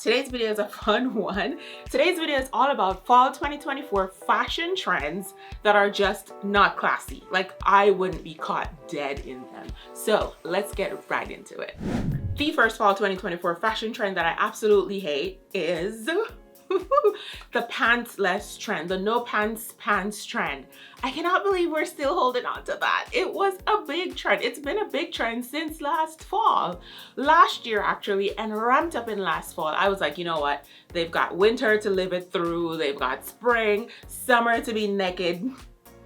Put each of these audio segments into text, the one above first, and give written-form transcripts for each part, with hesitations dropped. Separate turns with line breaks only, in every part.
Today's video is a fun one. Today's video is all about fall 2024 fashion trends that are just not classy. Like, I wouldn't be caught dead in them. So let's get right into it. The first fall 2024 fashion trend that I absolutely hate is the pantsless trend, the no pants trend. I cannot believe we're still holding on to that. It was a big trend. It's been a big trend since last fall. Last year actually, and ramped up in last fall. I was like, you know what? They've got winter to live it through. They've got spring, summer to be naked.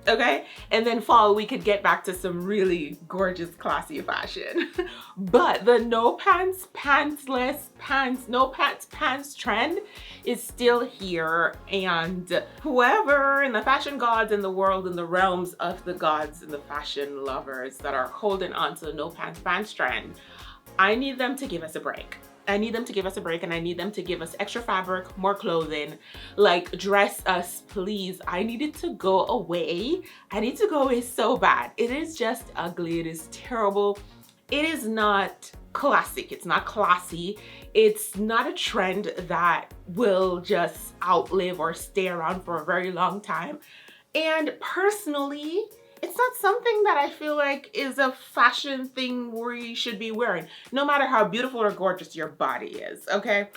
Okay, and then fall we could get back to some really gorgeous classy fashion. But the no pants pantsless pants, no pants trend is still here, and whoever in the fashion gods in the world, in the realms of the gods and the fashion lovers that are holding on to the no pants trend, I need them to give us a break. I need them to give us a break, and I need them to give us extra fabric, more clothing, like dress us, please. I need it to go away. I need to go away so bad. It is just ugly. It is terrible. It is not classic. It's not classy. It's not a trend that will just outlive or stay around for a very long time. And personally, it's not something that I feel like is a fashion thing where you should be wearing, no matter how beautiful or gorgeous your body is, okay?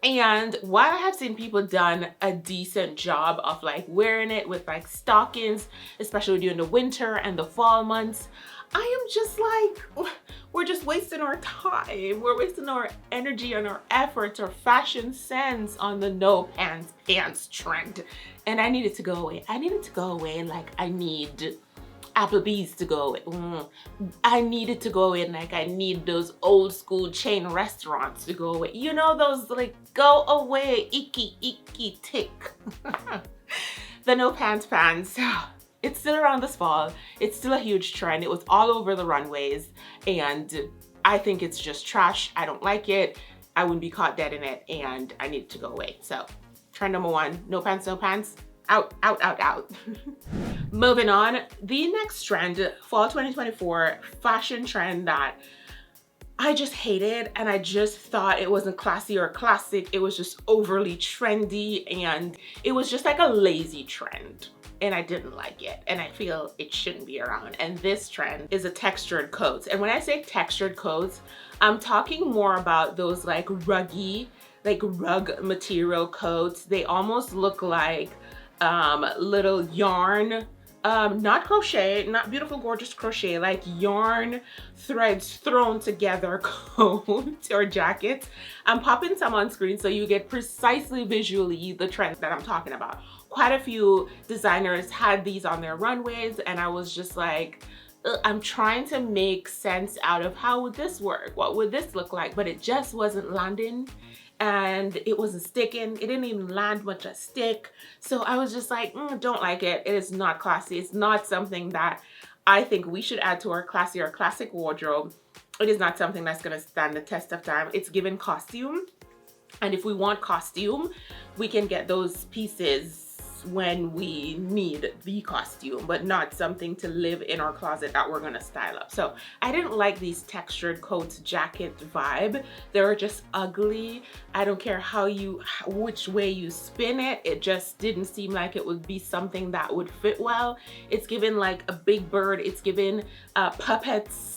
And while I have seen people done a decent job of like wearing it with like stockings, especially during the winter and the fall months, I am just like, we're just wasting our time. We're wasting our energy and our efforts, our fashion sense on the no pants trend. And I need it to go away. I need it to go away like I need Applebee's to go away. I need it to go away like I need those old school chain restaurants to go away. You know, those like go away, icky tick. The no pants. It's still around this fall. It's still a huge trend. It was all over the runways, and I think it's just trash. I don't like it. I wouldn't be caught dead in it, and I need it to go away. So trend number one, no pants, out. Moving on, the next trend, fall 2024 fashion trend that I just hated, and I just thought it wasn't classy or classic. It was just overly trendy, and it was just like a lazy trend. And I didn't like it, and I feel it shouldn't be around. And this trend is a textured coats. And when I say textured coats, I'm talking more about those like ruggy, like rug material coats. They almost look like little yarn, not crochet, not beautiful gorgeous crochet, like yarn threads thrown together coats or jackets. I'm popping some on screen so you get precisely visually the trend that I'm talking about. Quite a few designers had these on their runways, and I was just like, I'm trying to make sense out of how would this work? What would this look like? But it just wasn't landing, and it wasn't sticking. It didn't even land much a stick. So I was just like, don't like it. It is not classy. It's not something that I think we should add to our classy or classic wardrobe. It is not something that's gonna stand the test of time. It's given costume. And if we want costume, we can get those pieces when we need the costume, but not something to live in our closet that we're gonna style up. So I didn't like these textured coats jacket vibe. They were just ugly. I don't care which way you spin it. It just didn't seem like it would be something that would fit well. It's given like a big bird. It's given puppets.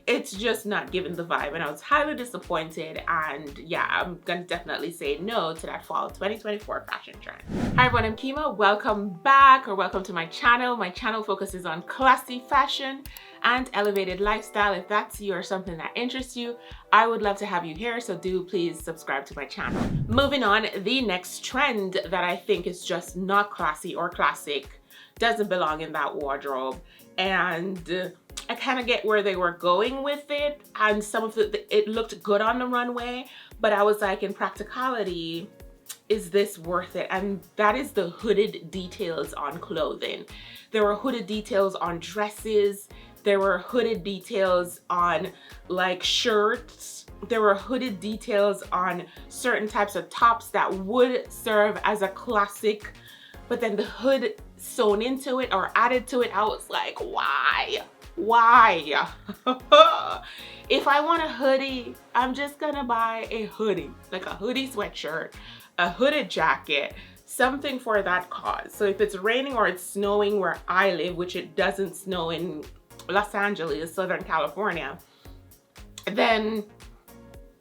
It's just not giving the vibe, and I was highly disappointed. And yeah, I'm gonna definitely say no to that fall 2024 fashion trend. Hi everyone, I'm Kima. Welcome back, or welcome to my channel. My channel focuses on classy fashion and elevated lifestyle. If that's you or something that interests you, I would love to have you here, so do please subscribe to my channel. Moving on, the next trend that I think is just not classy or classic, doesn't belong in that wardrobe, and I kind of get where they were going with it, and some of it looked good on the runway, but I was like, in practicality, is this worth it? And that is the hooded details on clothing. There were hooded details on dresses. There were hooded details on like shirts. There were hooded details on certain types of tops that would serve as a classic, but then the hood sewn into it or added to it, I was like, why? Why? If I want a hoodie, I'm just gonna buy a hoodie, like a hoodie sweatshirt, a hooded jacket, something for that cause. So if it's raining or it's snowing where I live, which it doesn't snow in Los Angeles, Southern California, then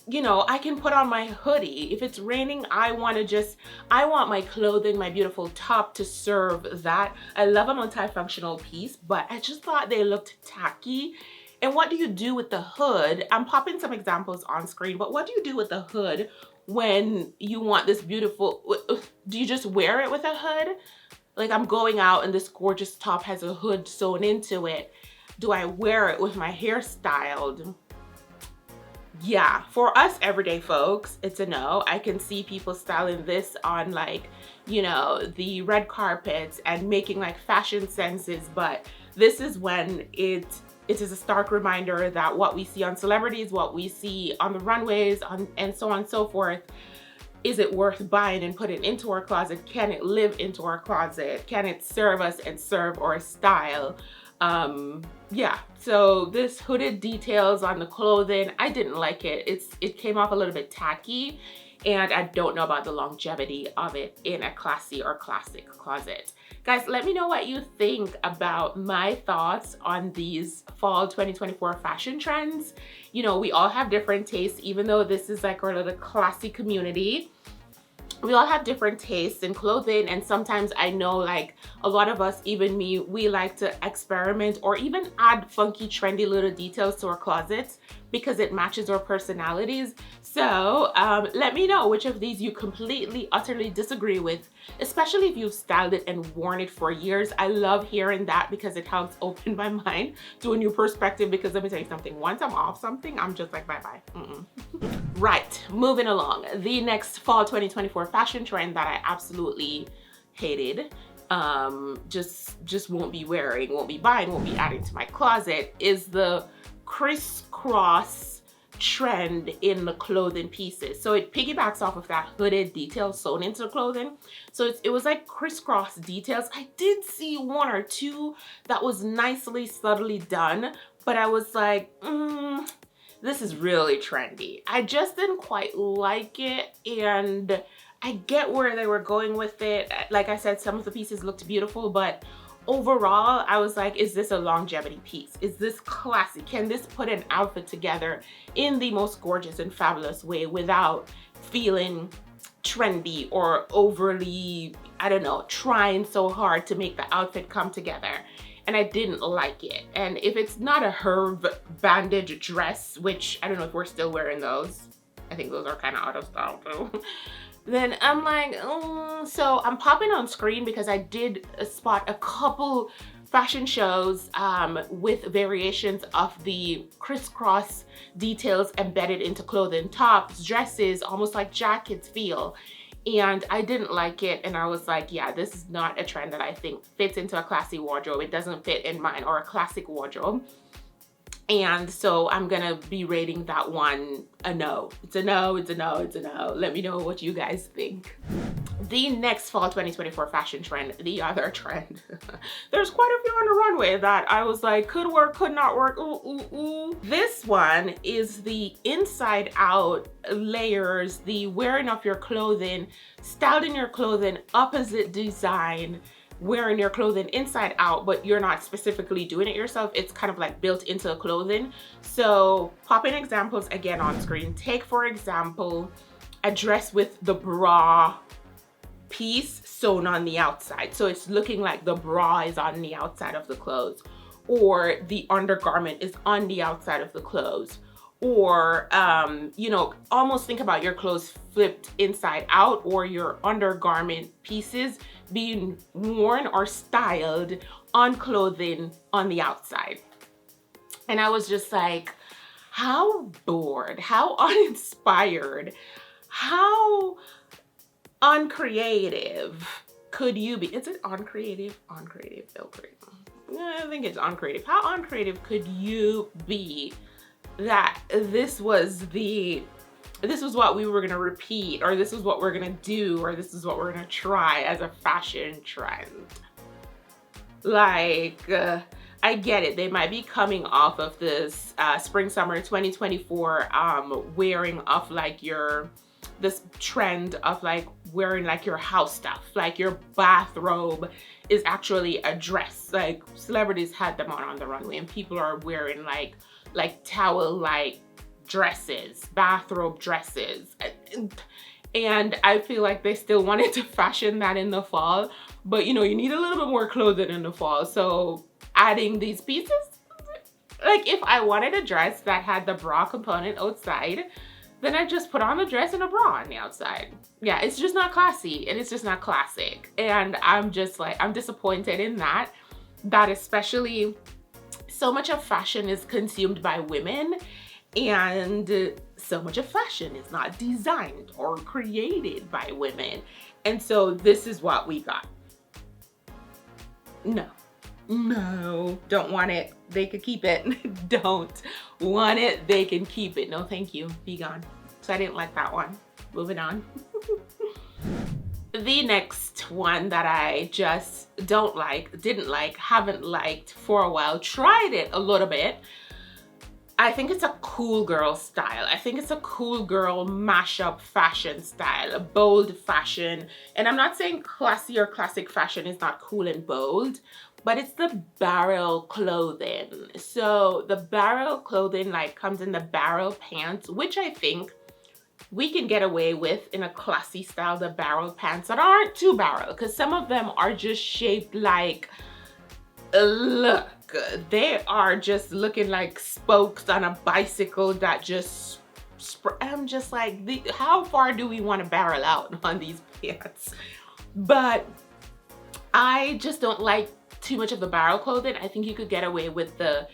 you know, I can put on my hoodie. If it's raining, I want my clothing, my beautiful top to serve that. I love a multifunctional piece, but I just thought they looked tacky. And what do you do with the hood? I'm popping some examples on screen, but what do you do with the hood when you want this beautiful, do you just wear it with a hood? Like, I'm going out and this gorgeous top has a hood sewn into it. Do I wear it with my hair styled? Yeah, for us everyday folks, it's a no. I can see people styling this on, like, you know, the red carpets and making like fashion senses, but this is when it is a stark reminder that what we see on celebrities, what we see on the runways, and so on and so forth, is it worth buying and putting into our closet? Can it live into our closet? Can it serve us and serve our style? Yeah, so this hooded details on the clothing, I didn't like it. It came off a little bit tacky, and I don't know about the longevity of it in a classy or classic closet. Guys, let me know what you think about my thoughts on these fall 2024 fashion trends. You know, we all have different tastes, even though this is like our little classy community. We all have different tastes in clothing, and sometimes I know, like, a lot of us, even me, we like to experiment or even add funky, trendy little details to our closets because it matches our personalities. So let me know which of these you completely, utterly disagree with, especially if you've styled it and worn it for years. I love hearing that because it helps open my mind to a new perspective, because let me tell you something, once I'm off something, I'm just like, bye-bye. Right, moving along. The next fall 2024 fashion trend that I absolutely hated, just won't be wearing, won't be buying, won't be adding to my closet, is the crisscross trend in the clothing pieces. So it piggybacks off of that hooded detail sewn into the clothing. So it was like crisscross details. I did see one or two that was nicely, subtly done, but I was like, this is really trendy. I just didn't quite like it, and I get where they were going with it. Like I said, some of the pieces looked beautiful, but overall, I was like, is this a longevity piece? Is this classy? Can this put an outfit together in the most gorgeous and fabulous way without feeling trendy or overly, I don't know, trying so hard to make the outfit come together? And I didn't like it. And if it's not a herb bandage dress, which I don't know if we're still wearing those, I think those are kind of out of style too, then I'm like, so I'm popping on screen because I did spot a couple fashion shows with variations of the crisscross details embedded into clothing, tops, dresses, almost like jackets feel. And I didn't like it, and I was like, yeah, this is not a trend that I think fits into a classy wardrobe. It doesn't fit in mine, or a classic wardrobe. And so I'm gonna be rating that one a no. It's a no, it's a no, it's a no. Let me know what you guys think. The next fall 2024 fashion trend, the other trend. There's quite a few on the runway that I was like, could work, could not work, ooh, ooh, ooh. This one is the inside out layers, the wearing of your clothing, styled in your clothing, opposite design, wearing your clothing inside out, but you're not specifically doing it yourself. It's kind of like built into the clothing. So popping examples again on screen. Take, for example, a dress with the bra piece sewn on the outside. So it's looking like the bra is on the outside of the clothes, or the undergarment is on the outside of the clothes. Or, you know, almost think about your clothes flipped inside out, or your undergarment pieces being worn or styled on clothing on the outside. And I was just like, how bored, how uninspired, how uncreative could you be? Is it uncreative? Uncreative, ill-creative. I think it's uncreative. How uncreative could you be that this was what we were gonna repeat, or this is what we're gonna do, or this is what we're gonna try as a fashion trend? Like, I get it. They might be coming off of this spring summer 2024 wearing of like this trend of like wearing like your house stuff, like your bathrobe is actually a dress. Like celebrities had them on the runway, and people are wearing like towel like dresses, bathrobe dresses. And I feel like they still wanted to fashion that in the fall, but you know, you need a little bit more clothing in the fall. So adding these pieces, like if I wanted a dress that had the bra component outside, then I just put on the dress and a bra on the outside. Yeah, it's just not classy and it's just not classic. And I'm just like, I'm disappointed in that especially so much of fashion is consumed by women, and so much of fashion is not designed or created by women. And so this is what we got. No, don't want it. They could keep it. Don't want it. They can keep it. No, thank you. Be gone. So I didn't like that one. Moving on. The next one that I just don't like, didn't like, haven't liked for a while, tried it a little bit. I think it's a cool girl style. I think it's a cool girl mashup fashion style, a bold fashion. And I'm not saying classy or classic fashion is not cool and bold, but it's the barrel clothing. So the barrel clothing like comes in the barrel pants, which I think we can get away with in a classy style, the barrel pants that aren't too barrel, because some of them are just shaped like, look, they are just looking like spokes on a bicycle that just I'm just like, how far do we want to barrel out on these pants? But I just don't like too much of the barrel clothing. I think you could get away with a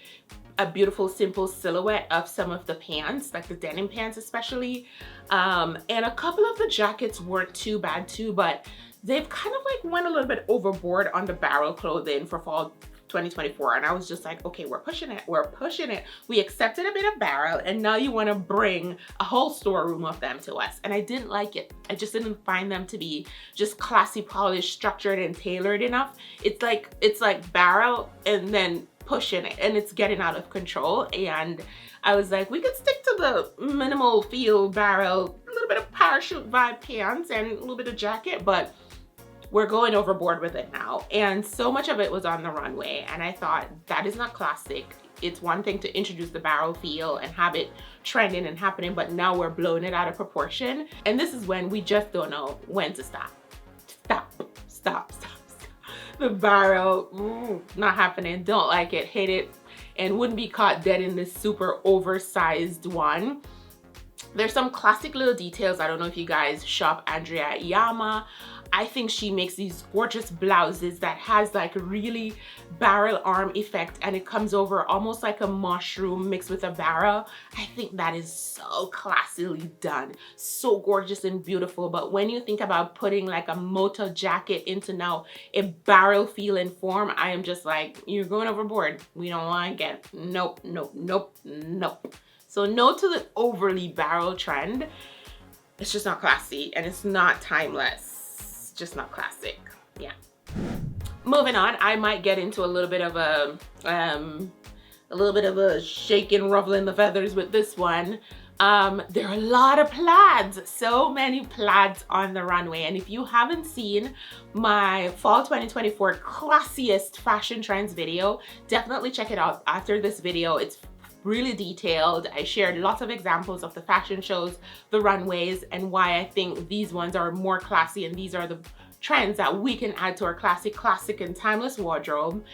beautiful simple silhouette of some of the pants, like the denim pants especially, and a couple of the jackets weren't too bad too, but they've kind of like went a little bit overboard on the barrel clothing for fall 2024, and I was just like, okay, we're pushing it. We accepted a bit of barrel, and now you want to bring a whole storeroom of them to us, and I didn't like it. I just didn't find them to be just classy, polished, structured, and tailored enough. It's like barrel and then pushing it, and it's getting out of control. And I was like, we could stick to the minimal feel barrel, a little bit of parachute vibe pants and a little bit of jacket, but we're going overboard with it now. And so much of it was on the runway, and I thought that is not classic. It's one thing to introduce the barrel feel and have it trending and happening, but now we're blowing it out of proportion. And this is when we just don't know when to stop. Stop. The barrel, not happening. Don't like it, hate it, and wouldn't be caught dead in this super oversized one. There's some classic little details. I don't know if you guys shop Andrea Iyama. I think she makes these gorgeous blouses that has like a really barrel arm effect, and it comes over almost like a mushroom mixed with a barrel. I think that is so classily done, so gorgeous and beautiful. But when you think about putting like a Moto jacket into now a barrel feeling form, I am just like, you're going overboard. We don't like it. Nope. So no to the overly barrel trend. It's just not classy, and it's not timeless. Just not classic. Yeah. Moving on, I might get into a little bit of a shaking, ruffling the feathers with this one. There are a lot of plaids, so many plaids on the runway. And if you haven't seen my fall 2024 classiest fashion trends video, definitely check it out after this video. It's really detailed. I shared lots of examples of the fashion shows, the runways, and why I think these ones are more classy, and these are the trends that we can add to our classic and timeless wardrobe.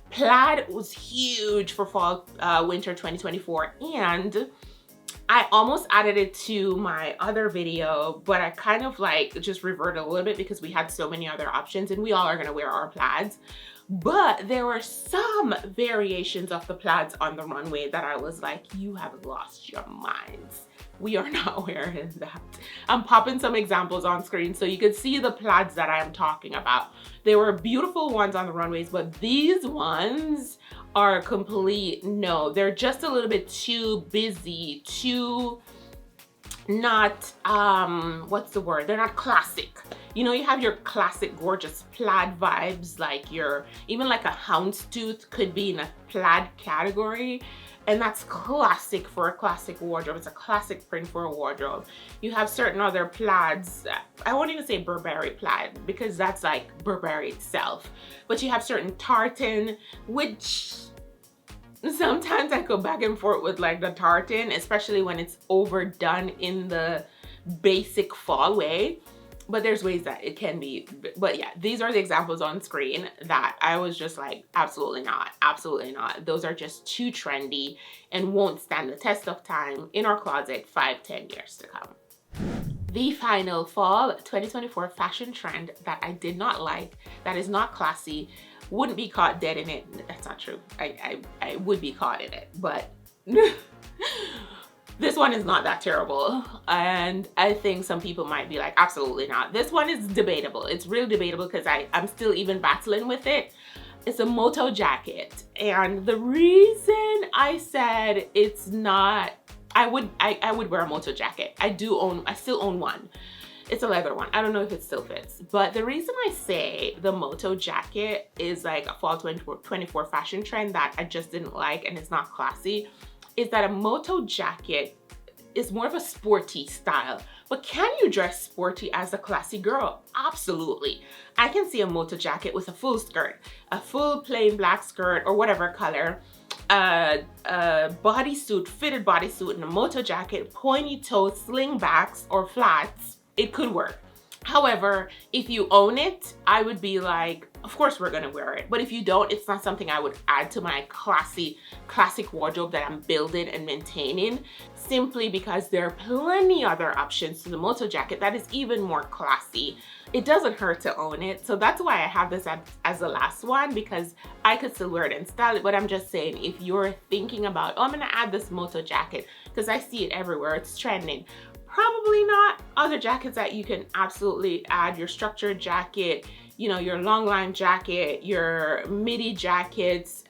Plaid was huge for fall winter 2024, and I almost added it to my other video, but I kind of like just reverted a little bit because we had so many other options, and we all are gonna wear our plaids. But there were some variations of the plaids on the runway that I was like, you have lost your minds. We are not wearing that. I'm popping some examples on screen so you can see the plaids that I'm talking about. There were beautiful ones on the runways, but these ones are complete no. They're just a little bit too busy, too not what's the word, they're not classic. You know, you have your classic gorgeous plaid vibes, like your, even like a houndstooth could be in a plaid category, and that's classic for a classic wardrobe. It's a classic print for a wardrobe. You have certain other plaids, I won't even say Burberry plaid because that's like Burberry itself, but you have certain tartan, which sometimes I go back and forth with like the tartan, especially when it's overdone in the basic fall way. But there's ways that it can be. But yeah, these are the examples on screen that I was just like, absolutely not, absolutely not. Those are just too trendy and won't stand the test of time in our closet 5-10 years to come. The final fall 2024 fashion trend that I did not like, that is not classy, wouldn't be caught dead in it. That's not true. I would be caught in it, but this one is not that terrible. And I think some people might be like, absolutely not. This one is debatable. It's real debatable because I'm still even battling with it. It's a Moto jacket. And the reason I said it's not, I would wear a Moto jacket. I still own one. It's a leather one. I don't know if it still fits. But the reason I say the Moto jacket is like a fall 2024 fashion trend that I just didn't like and it's not classy is that a Moto jacket is more of a sporty style. But can you dress sporty as a classy girl? Absolutely. I can see a Moto jacket with a full skirt, a full plain black skirt or whatever color, a bodysuit, fitted bodysuit and a Moto jacket, pointy toes, slingbacks or flats. It could work. However, if you own it, I would be like, of course we're gonna wear it. But if you don't, it's not something I would add to my classic wardrobe that I'm building and maintaining, simply because there are plenty other options to the Moto jacket that is even more classy. It doesn't hurt to own it. So that's why I have this as the last one, because I could still wear it and style it. But I'm just saying, if you're thinking about, oh, I'm gonna add this Moto jacket because I see it everywhere, it's trending. Probably not. Other jackets that you can absolutely add, your structured jacket, you know, your long line jacket, your midi jackets,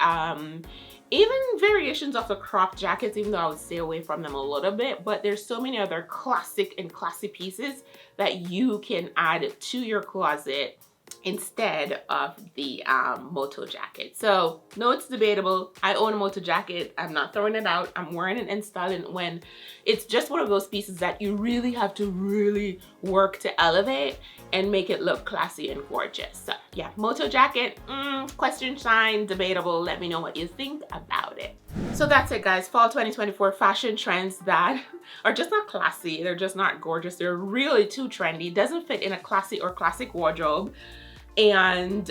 even variations of the crop jackets, even though I would stay away from them a little bit. But there's so many other classic and classy pieces that you can add to your closet instead of the Moto jacket. So no, it's debatable. I own a Moto jacket. I'm not throwing it out. I'm wearing it and styling it when it's just one of those pieces that you really have to really work to elevate and make it look classy and gorgeous. So yeah, Moto jacket, question sign, debatable. Let me know what you think about it. So that's it, guys. Fall 2024 fashion trends that are just not classy. They're just not gorgeous. They're really too trendy. Doesn't fit in a classy or classic wardrobe. And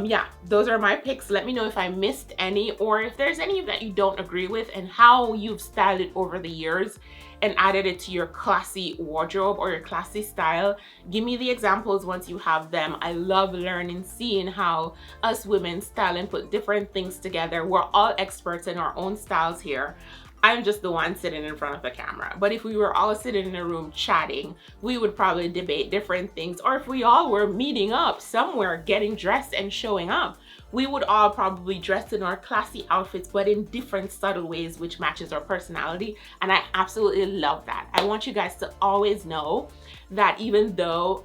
yeah, those are my picks. Let me know if I missed any, or if there's any that you don't agree with and how you've styled it over the years and added it to your classy wardrobe or your classy style. Give me the examples once you have them. I love learning, seeing how us women style and put different things together. We're all experts in our own styles here. I'm just the one sitting in front of the camera. But if we were all sitting in a room chatting, we would probably debate different things. Or if we all were meeting up somewhere, getting dressed and showing up, we would all probably dress in our classy outfits, but in different subtle ways, which matches our personality. And I absolutely love that. I want you guys to always know that even though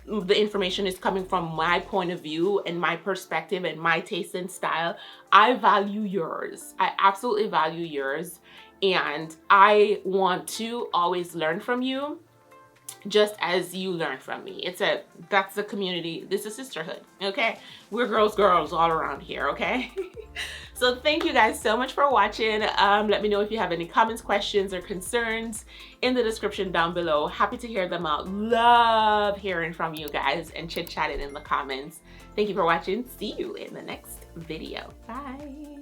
the information is coming from my point of view and my perspective and my taste and style, I value yours. I absolutely value yours. And I want to always learn from you just as you learn from me. That's the community. This is sisterhood, okay? We're girls all around here, okay? So thank you guys so much for watching. Let me know if you have any comments, questions, or concerns in the description down below. Happy to hear them out. Love hearing from you guys and chit-chatting in the comments. Thank you for watching. See you in the next video. Bye.